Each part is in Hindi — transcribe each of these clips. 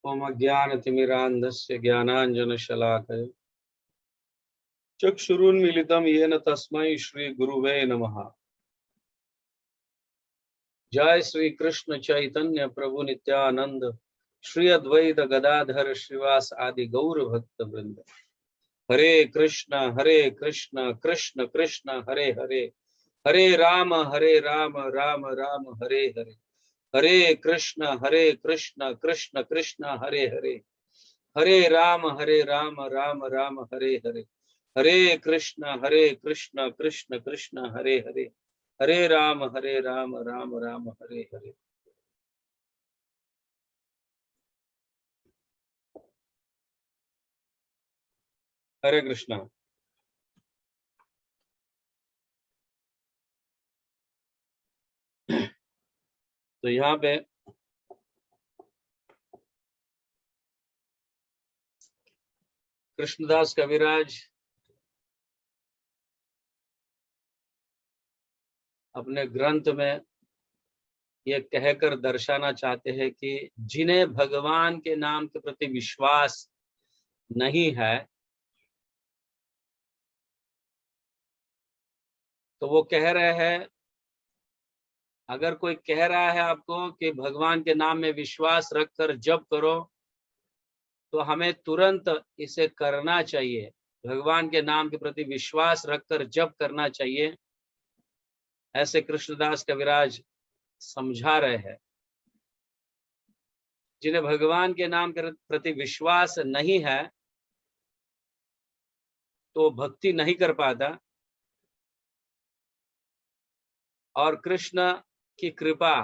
ओम अज्ञानतिमिरान्धस्य ज्ञानाञ्जनशलाकया चक्षुरुन्मीलितं येन तस्मै श्री गुरुवे नमः। जय श्री कृष्ण चैतन्य प्रभु नित्यानंद श्री अद्वैत गदाधर श्रीवास आदि गौर भक्त वृंद। हरे कृष्ण कृष्ण कृष्ण हरे हरे, हरे राम राम राम हरे हरे। हरे कृष्ण कृष्ण कृष्ण हरे हरे, हरे राम राम राम हरे हरे। हरे कृष्ण कृष्ण कृष्ण हरे हरे, हरे राम राम राम हरे हरे। हरे कृष्णा। तो यहाँ पे कृष्णदास कविराज अपने ग्रंथ में ये कहकर दर्शाना चाहते हैं कि जिन्हें भगवान के नाम के प्रति विश्वास नहीं है, तो वो कह रहे हैं, अगर कोई कह रहा है आपको कि भगवान के नाम में विश्वास रखकर जप करो, तो हमें तुरंत इसे करना चाहिए। भगवान के नाम के प्रति विश्वास रखकर जप करना चाहिए, ऐसे कृष्णदास कविराज समझा रहे हैं। जिन्हें भगवान के नाम के प्रति विश्वास नहीं है तो भक्ति नहीं कर पाता, और कृष्ण की कृपा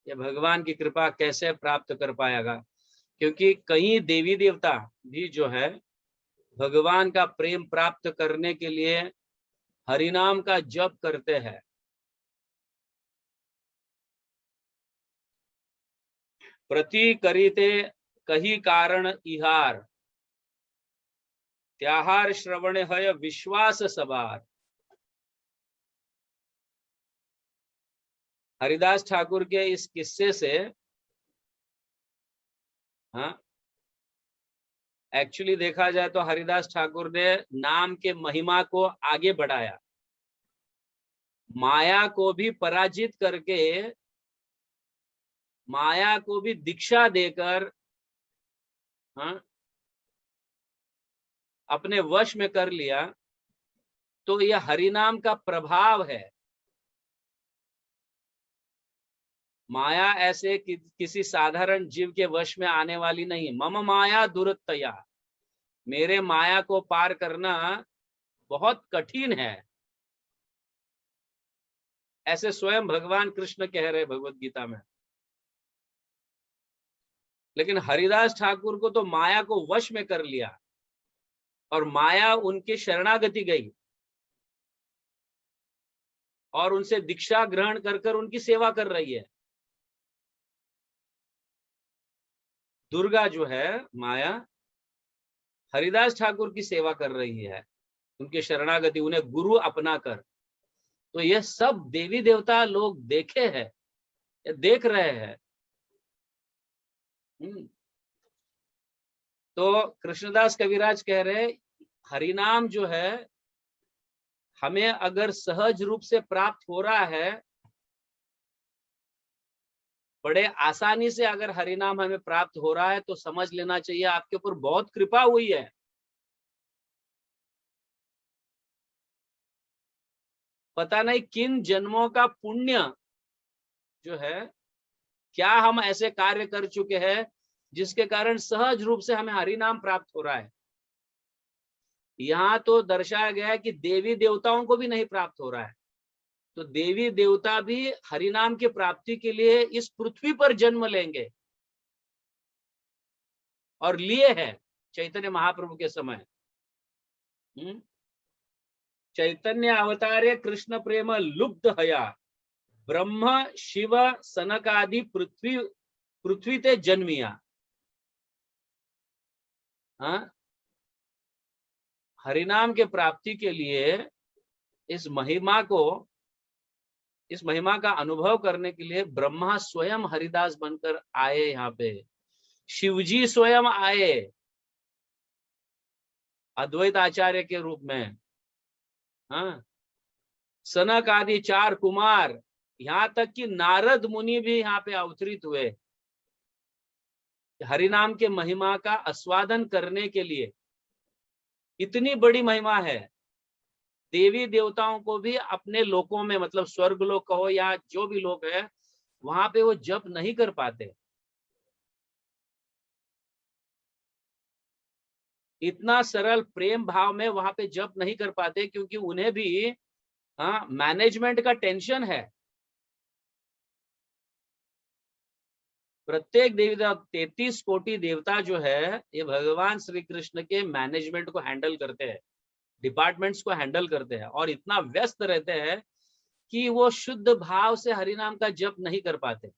या भगवान की कृपा कैसे प्राप्त कर पाएगा। क्योंकि कई देवी देवता भी जो है भगवान का प्रेम प्राप्त करने के लिए हरिनाम का जप करते हैं। प्रति करीते कही कारण इहार, त्याहार श्रवण है विश्वास सवार। हरिदास ठाकुर के इस किस्से से एक्चुअली देखा जाए तो हरिदास ठाकुर ने नाम के महिमा को आगे बढ़ाया, माया को भी पराजित करके, माया को भी दीक्षा देकर अपने वश में कर लिया। तो यह हरिनाम का प्रभाव है। माया ऐसे किसी साधारण जीव के वश में आने वाली नहीं। मम माया दुरतया, मेरे माया को पार करना बहुत कठिन है, ऐसे स्वयं भगवान कृष्ण कह रहे भगवत गीता में। लेकिन हरिदास ठाकुर को तो माया को वश में कर लिया और माया उनकी शरणागति गई और उनसे दीक्षा ग्रहण कर उनकी सेवा कर रही है। दुर्गा जो है माया, हरिदास ठाकुर की सेवा कर रही है, उनकी शरणागति, उन्हें गुरु अपना कर। तो यह सब देवी देवता लोग देखे हैं, देख रहे हैं। तो कृष्णदास कविराज कह रहे, हरिनाम जो है हमें अगर सहज रूप से प्राप्त हो रहा है, बड़े आसानी से अगर हरिनाम हमें प्राप्त हो रहा है, तो समझ लेना चाहिए आपके ऊपर बहुत कृपा हुई है। पता नहीं किन जन्मों का पुण्य जो है, क्या हम ऐसे कार्य कर चुके हैं जिसके कारण सहज रूप से हमें हरिनाम प्राप्त हो रहा है। यहाँ तो दर्शाया गया है कि देवी देवताओं को भी नहीं प्राप्त हो रहा है, तो देवी देवता भी हरिनाम की प्राप्ति के लिए इस पृथ्वी पर जन्म लेंगे और लिए हैं चैतन्य महाप्रभु के समय। चैतन्य अवतारे कृष्ण प्रेम लुब्ध हया, ब्रह्म शिव सनक आदि पृथ्वी ते जन्मिया। हरिनाम के प्राप्ति के लिए इस महिमा का अनुभव करने के लिए ब्रह्मा स्वयं हरिदास बनकर आए यहाँ पे। शिवजी स्वयं आए अद्वैत आचार्य के रूप में। हाँ, सनक आदि 4 कुमार, यहाँ तक कि नारद मुनि भी यहाँ पे अवतरित हुए हरिनाम के महिमा का आस्वादन करने के लिए। इतनी बड़ी महिमा है, देवी देवताओं को भी अपने लोकों में, मतलब स्वर्ग लोक कहो या जो भी लोक है, वहां पे वो जप नहीं कर पाते। इतना सरल प्रेम भाव में वहां पे जप नहीं कर पाते, क्योंकि उन्हें भी हाँ मैनेजमेंट का टेंशन है। प्रत्येक देवी देवता 33 कोटि देवता जो है, ये भगवान श्री कृष्ण के मैनेजमेंट को हैंडल करते हैं, डिपार्टमेंट्स को हैंडल करते हैं, और इतना व्यस्त रहते हैं कि वो शुद्ध भाव से हरिनाम का जप नहीं कर पाते।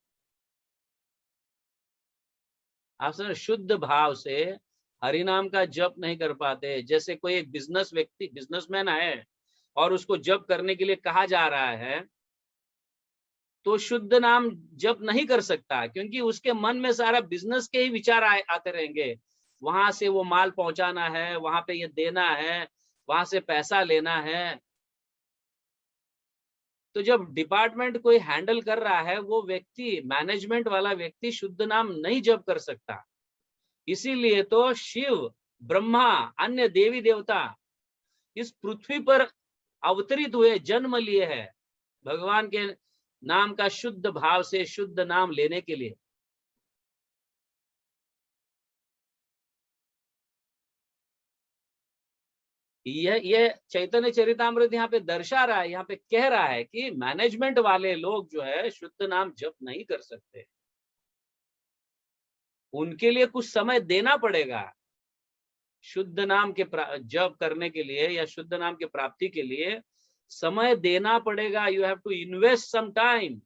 आप समझ, शुद्ध भाव से हरिनाम का जप नहीं कर पाते। जैसे कोई एक बिजनेसमैन है और उसको जप करने के लिए कहा जा रहा है, तो शुद्ध नाम जप नहीं कर सकता, क्योंकि उसके मन में सारा बिजनेस के ही विचार आते रहेंगे। वहां से वो माल पहुंचाना है, वहां पे ये देना है, वहां से पैसा लेना है। तो जब डिपार्टमेंट कोई हैंडल कर रहा है, वो व्यक्ति, मैनेजमेंट वाला व्यक्ति शुद्ध नाम नहीं जप कर सकता। इसीलिए तो शिव, ब्रह्मा, अन्य देवी देवता इस पृथ्वी पर अवतरित हुए, जन्म लिए हैं भगवान के नाम का शुद्ध भाव से शुद्ध नाम लेने के लिए। ये चैतन्य चरितामृत यहाँ पे दर्शा रहा है, यहाँ पे कह रहा है कि मैनेजमेंट वाले लोग जो है शुद्ध नाम जप नहीं कर सकते, उनके लिए कुछ समय देना पड़ेगा। शुद्ध नाम के जप करने के लिए या शुद्ध नाम की प्राप्ति के लिए समय देना पड़ेगा। You have to invest some time.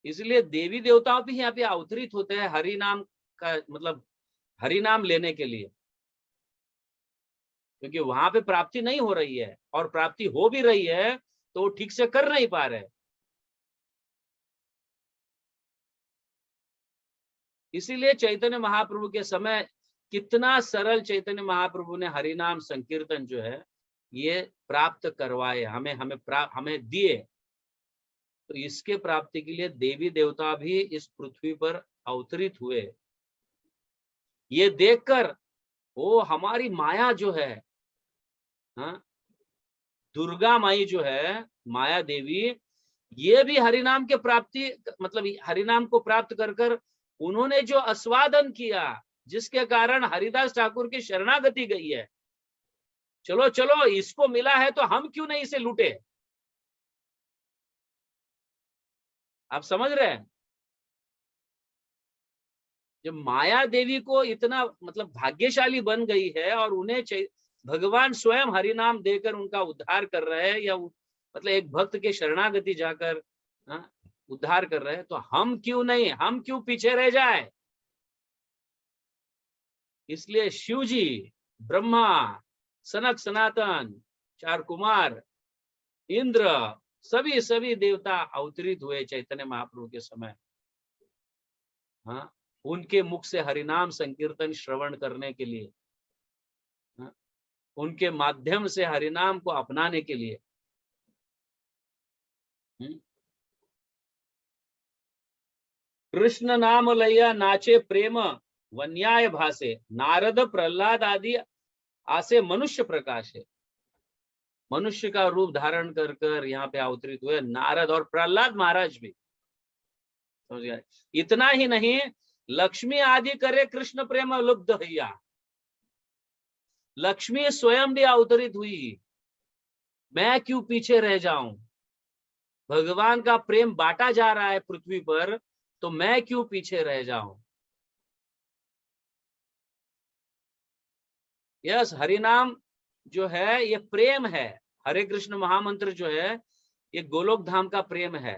इसलिए देवी देवताओं भी यहाँ पे अवतरित होते हैं हरि नाम का, मतलब हरि नाम लेने के लिए, क्योंकि वहां पे प्राप्ति नहीं हो रही है, और प्राप्ति हो भी रही है तो ठीक से कर नहीं पा रहे। इसीलिए चैतन्य महाप्रभु के समय कितना सरल चैतन्य महाप्रभु ने हरिनाम संकीर्तन जो है ये प्राप्त करवाए, हमें दिए। तो इसके प्राप्ति के लिए देवी देवता भी इस पृथ्वी पर अवतरित हुए। ये देखकर वो हमारी माया जो है, हाँ, दुर्गा माई जो है, माया देवी, ये भी हरिनाम के प्राप्ति, मतलब हरिनाम को प्राप्त कर कर उन्होंने जो आस्वादन किया, जिसके कारण हरिदास ठाकुर की शरणागति गई है। चलो चलो, इसको मिला है तो हम क्यों नहीं इसे लूटे। आप समझ रहे हैं, जब माया देवी को इतना, मतलब भाग्यशाली बन गई है, और उन्हें भगवान स्वयं हरिनाम देकर उनका उद्धार कर रहे हैं, या मतलब एक भक्त के शरणागति जाकर उद्धार कर रहे हैं, तो हम क्यों नहीं, हम क्यों पीछे रह जाए। इसलिए शिव जी, ब्रह्मा, सनक सनातन, 4 कुमार, इंद्र, सभी सभी देवता अवतरित हुए चैतन्य महाप्रभु के समय। हाँ, उनके मुख से हरिनाम संकीर्तन श्रवण करने के लिए, हाँ, उनके माध्यम से हरिनाम को अपनाने के लिए। कृष्ण नाम लैया नाचे प्रेम वन्याय भासे, नारद प्रहलाद आदि आसे मनुष्य प्रकाशे। मनुष्य का रूप धारण कर कर यहाँ पे अवतरित हुए नारद और प्रहलाद महाराज भी, समझ गए। इतना ही नहीं, लक्ष्मी आदि करे कृष्ण प्रेम लुब्ध भैया, लक्ष्मी स्वयं भी अवतरित हुई। मैं क्यों पीछे रह जाऊं, भगवान का प्रेम बांटा जा रहा है पृथ्वी पर, तो मैं क्यों पीछे रह जाऊं। यस, हरिनाम जो है ये प्रेम है। हरे कृष्ण महामंत्र जो है ये गोलोक धाम का प्रेम है।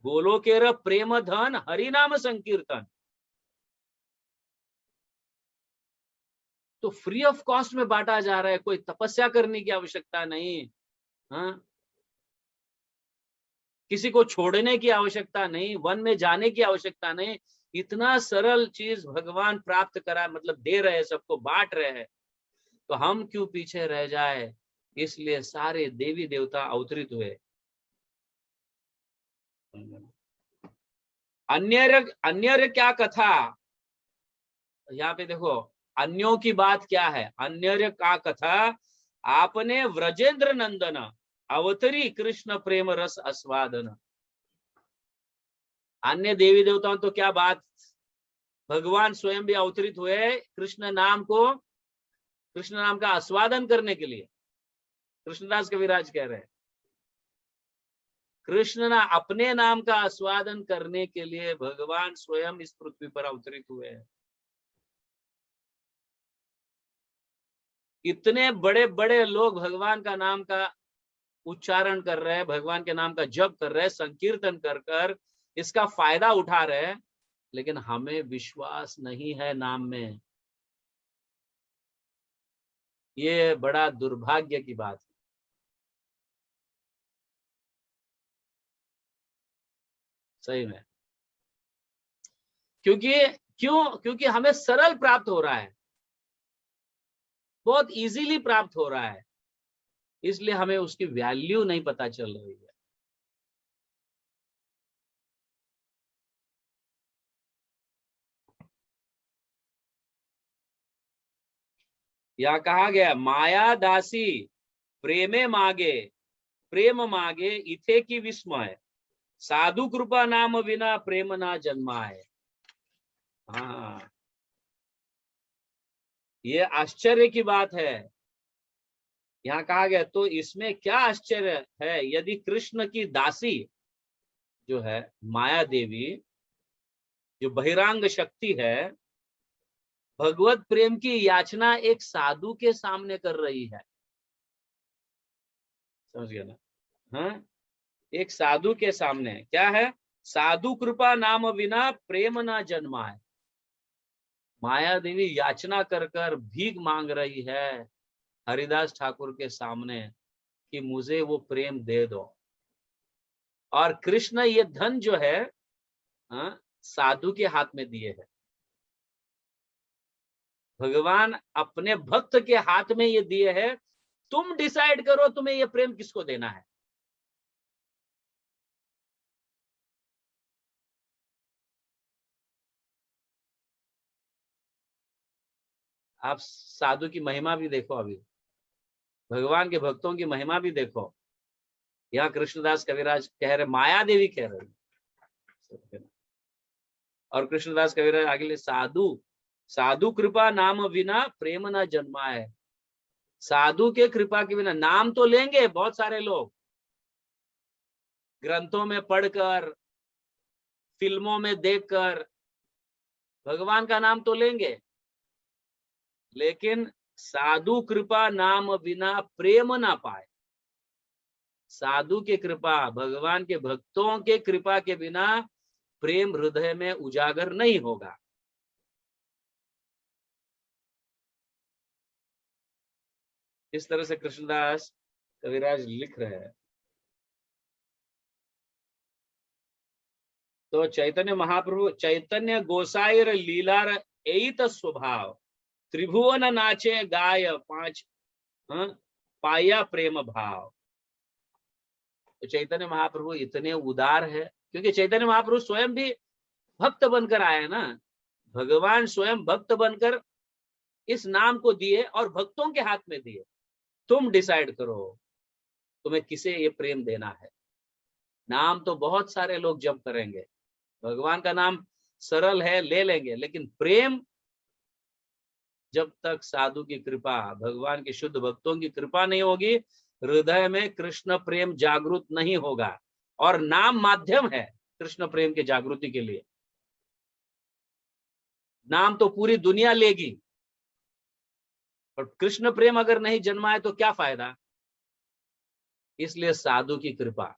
गोलोकेर प्रेम धन हरिनाम संकीर्तन। तो फ्री ऑफ कॉस्ट में बांटा जा रहा है, कोई तपस्या करने की आवश्यकता नहीं। हाँ, किसी को छोड़ने की आवश्यकता नहीं, वन में जाने की आवश्यकता नहीं, इतना सरल चीज भगवान प्राप्त करा, मतलब दे रहे, सबको बांट रहे हैं, तो हम क्यों पीछे रह जाए। इसलिए सारे देवी देवता अवतरित हुए। अन्य क्या कथा, यहाँ पे देखो, अन्यों की बात क्या है, अन्य का कथा आपने व्रजेंद्र नंदन अवतरी कृष्ण प्रेम रस आस्वादन। अन्य देवी देवताओं तो क्या बात, भगवान स्वयं भी अवतरित हुए कृष्ण नाम को, कृष्ण नाम का आस्वादन करने के लिए। कृष्णदास कविराज कह रहे हैं कृष्ण ना अपने नाम का आस्वादन करने के लिए भगवान स्वयं इस पृथ्वी पर अवतरित हुए हैं। इतने बड़े बड़े लोग भगवान का नाम का उच्चारण कर रहे हैं, भगवान के नाम का जप कर रहे हैं, संकीर्तन कर कर इसका फायदा उठा रहे हैं, लेकिन हमें विश्वास नहीं है नाम में। ये बड़ा दुर्भाग्य की बात है। सही में, क्योंकि हमें सरल प्राप्त हो रहा है, बहुत इजीली प्राप्त हो रहा है, इसलिए हमें उसकी वैल्यू नहीं पता चल रही है। यह कहा गया माया दासी प्रेमे मागे, प्रेम मागे इथे की विस्मय, साधु कृपा नाम बिना प्रेम ना जन्माए। हाँ, ये आश्चर्य की बात है। यहाँ कहा गया तो इसमें क्या आश्चर्य है, यदि कृष्ण की दासी जो है माया देवी, जो बहिरांग शक्ति है, भगवत प्रेम की याचना एक साधु के सामने कर रही है। समझ गया ना। हाँ, एक साधु के सामने क्या है, साधु कृपा नाम बिना प्रेम ना जन्माए। माया देवी याचना कर कर भीख मांग रही है हरिदास ठाकुर के सामने कि मुझे वो प्रेम दे दो। और कृष्ण ये धन जो है, हाँ, साधु के हाथ में दिए है। भगवान अपने भक्त के हाथ में ये दिए है, तुम डिसाइड करो तुम्हें ये प्रेम किसको देना है। आप साधु की महिमा भी देखो, अभी भगवान के भक्तों की महिमा भी देखो। यहाँ कृष्णदास कविराज कह रहे, माया देवी कह रहे, और कृष्णदास कविराज आगे साधु, साधु कृपा नाम बिना प्रेम न जन्माए। साधु के कृपा के बिना, नाम तो लेंगे बहुत सारे लोग, ग्रंथों में पढ़कर, फिल्मों में देखकर भगवान का नाम तो लेंगे, लेकिन साधु कृपा नाम बिना प्रेम ना पाए। साधु के कृपा, भगवान के भक्तों के कृपा के बिना प्रेम हृदय में उजागर नहीं होगा। इस तरह से कृष्णदास कविराज लिख रहे हैं। तो चैतन्य महाप्रभु, चैतन्य गोसाईर लीलार एत स्वभाव, त्रिभुवन नाचे गाय पांच, हाँ, पाया प्रेम भाव। तो चैतन्य महाप्रभु इतने उदार है, क्योंकि चैतन्य महाप्रभु स्वयं भी भक्त बनकर आए ना। भगवान स्वयं भक्त बनकर इस नाम को दिए और भक्तों के हाथ में दिए, तुम डिसाइड करो तुम्हें किसे ये प्रेम देना है। नाम तो बहुत सारे लोग जप करेंगे, भगवान का नाम सरल है ले लेंगे, लेकिन प्रेम जब तक साधु की कृपा, भगवान के शुद्ध भक्तों की कृपा नहीं होगी, हृदय में कृष्ण प्रेम जागृत नहीं होगा। और नाम माध्यम है कृष्ण प्रेम के जागृति के लिए। नाम तो पूरी दुनिया लेगी, और कृष्ण प्रेम अगर नहीं जन्मा है तो क्या फायदा। इसलिए साधु की कृपा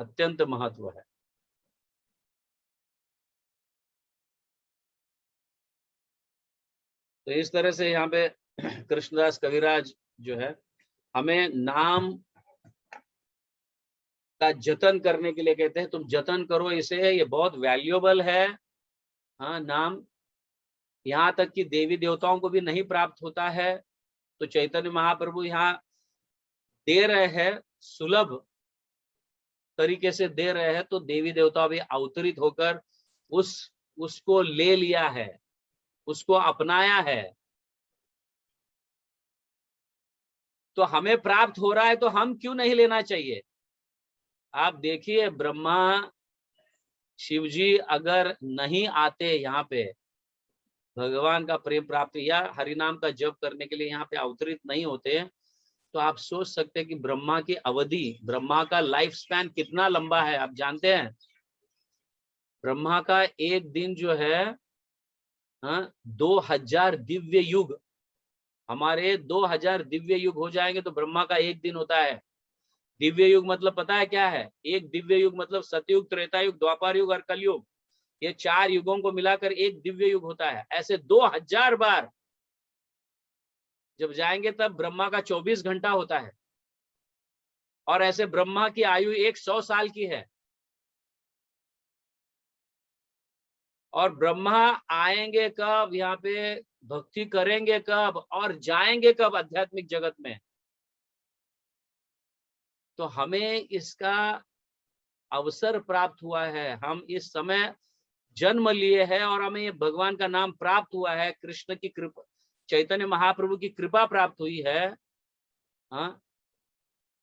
अत्यंत महत्व है। तो इस तरह से यहाँ पे कृष्णदास कविराज जो है हमें नाम का जतन करने के लिए कहते हैं, तुम जतन करो इसे, ये बहुत वैल्यूएबल है। हाँ, नाम यहाँ तक कि देवी देवताओं को भी नहीं प्राप्त होता है, तो चैतन्य महाप्रभु यहाँ दे रहे हैं, सुलभ तरीके से दे रहे हैं, तो देवी देवता भी अवतरित होकर उसको ले लिया है, उसको अपनाया है। तो हमें प्राप्त हो रहा है तो हम क्यों नहीं लेना चाहिए। आप देखिए, ब्रह्मा शिव जी अगर नहीं आते यहाँ पे भगवान का प्रेम प्राप्त या हरिनाम का जप करने के लिए यहाँ पे अवतरित नहीं होते, तो आप सोच सकते हैं कि ब्रह्मा की अवधि, ब्रह्मा का लाइफ स्पैन कितना लंबा है। आप जानते हैं ब्रह्मा का एक दिन जो है 2000 दिव्य युग, हमारे 2000 दिव्य युग हो जाएंगे तो ब्रह्मा का एक दिन होता है। दिव्य युग मतलब पता है क्या है? एक दिव्य युग मतलब सतयुग, त्रेता युग, द्वापर युग और कलयुग, ये 4 युगों को मिलाकर एक दिव्य युग होता है। ऐसे 2000 बार जब जाएंगे तब ब्रह्मा का 24 घंटा होता है। और ऐसे ब्रह्मा की आयु 100 साल की है। और ब्रह्मा आएंगे कब यहाँ पे, भक्ति करेंगे कब और जाएंगे कब आध्यात्मिक जगत में। तो हमें इसका अवसर प्राप्त हुआ है, हम इस समय जन्म लिए हैं और हमें ये भगवान का नाम प्राप्त हुआ है, कृष्ण की कृपा, चैतन्य महाप्रभु की कृपा प्राप्त हुई है। हाँ,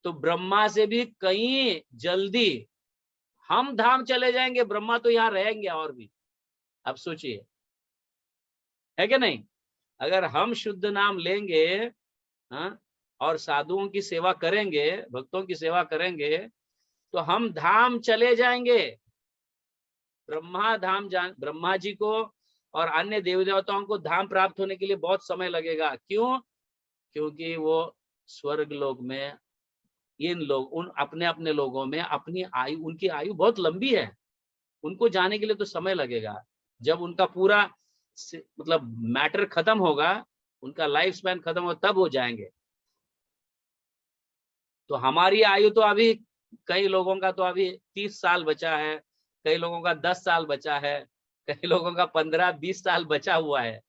तो ब्रह्मा से भी कहीं जल्दी हम धाम चले जाएंगे, ब्रह्मा तो यहाँ रहेंगे और भी। अब सोचिए, है कि नहीं? अगर हम शुद्ध नाम लेंगे, हाँ, और साधुओं की सेवा करेंगे, भक्तों की सेवा करेंगे, तो हम धाम चले जाएंगे। ब्रह्मा जी को और अन्य देवी देवताओं को धाम प्राप्त होने के लिए बहुत समय लगेगा। क्यों? क्योंकि वो स्वर्ग लोक में, इन लोग उन अपने अपने लोगों में अपनी आयु, उनकी आयु बहुत लंबी है, उनको जाने के लिए तो समय लगेगा। जब उनका पूरा मतलब मैटर खत्म होगा, उनका लाइफ स्पैन खत्म होगा, तब वो जाएंगे। तो हमारी आयु तो अभी, कई लोगों का तो अभी 30 साल बचा है, कई लोगों का 10 साल बचा है, कई लोगों का 15-20 साल बचा हुआ है।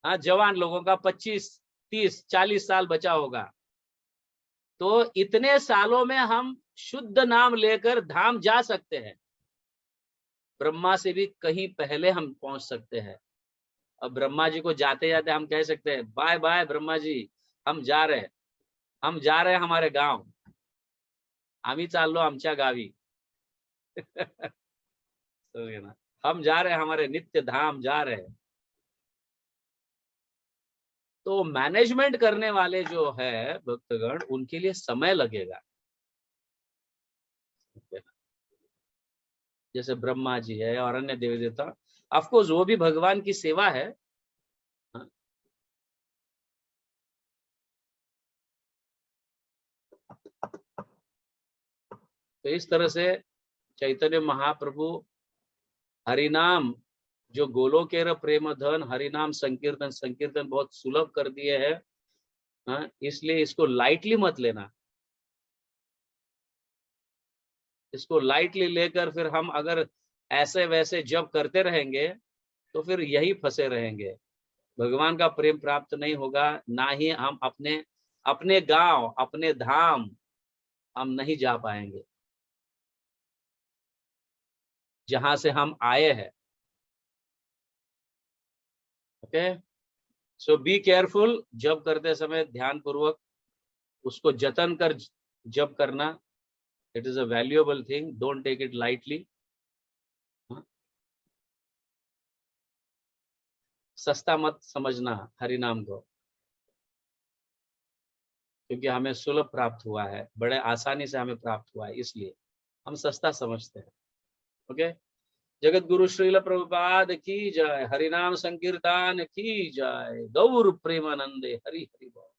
हाँ, जवान लोगों का 25-30-40 साल बचा होगा। तो इतने सालों में हम शुद्ध नाम लेकर धाम जा सकते हैं, ब्रह्मा से भी कहीं पहले हम पहुंच सकते हैं। अब ब्रह्मा जी को जाते जाते हम कह सकते हैं, बाय बाय ब्रह्मा जी, हम जा रहे हैं, हम जा रहे हैं हमारे गांव, आम्ही चाललो आमच्या गावी। ना, हम जा रहे हैं हमारे नित्य धाम जा रहे हैं। तो मैनेजमेंट करने वाले जो है भक्तगण, उनके लिए समय लगेगा। जैसे ब्रह्मा जी है और अन्य देवी देवता, ऑफकोर्स वो भी भगवान की सेवा है। हाँ? तो इस तरह से चैतन्य महाप्रभु हरिनाम, जो गोलोकेर प्रेम धन, हरिनाम संकीर्तन, संकीर्तन बहुत सुलभ कर दिए हैं। हाँ, इसलिए इसको लाइटली मत लेना। इसको लाइटली लेकर फिर हम अगर ऐसे वैसे जब करते रहेंगे तो फिर यही फंसे रहेंगे, भगवान का प्रेम प्राप्त नहीं होगा, ना ही हम अपने अपने गांव, अपने धाम हम नहीं जा पाएंगे जहां से हम आए हैं। ओके, सो बी केयरफुल, जब करते समय ध्यान पूर्वक उसको जतन कर जब करना। It is a valuable thing, don't take it lightly. सस्ता मत समझना हरि नाम को, क्योंकि हमें सुलभ प्राप्त हुआ है, बड़े आसानी से हमें प्राप्त हुआ है, इसलिए हम सस्ता समझते हैं। ओके, जगत गुरु श्रील प्रभुपाद की जय, हरिनाम संकीर्तन की जय, गौर प्रेमानंदे, हरि हरि बोल।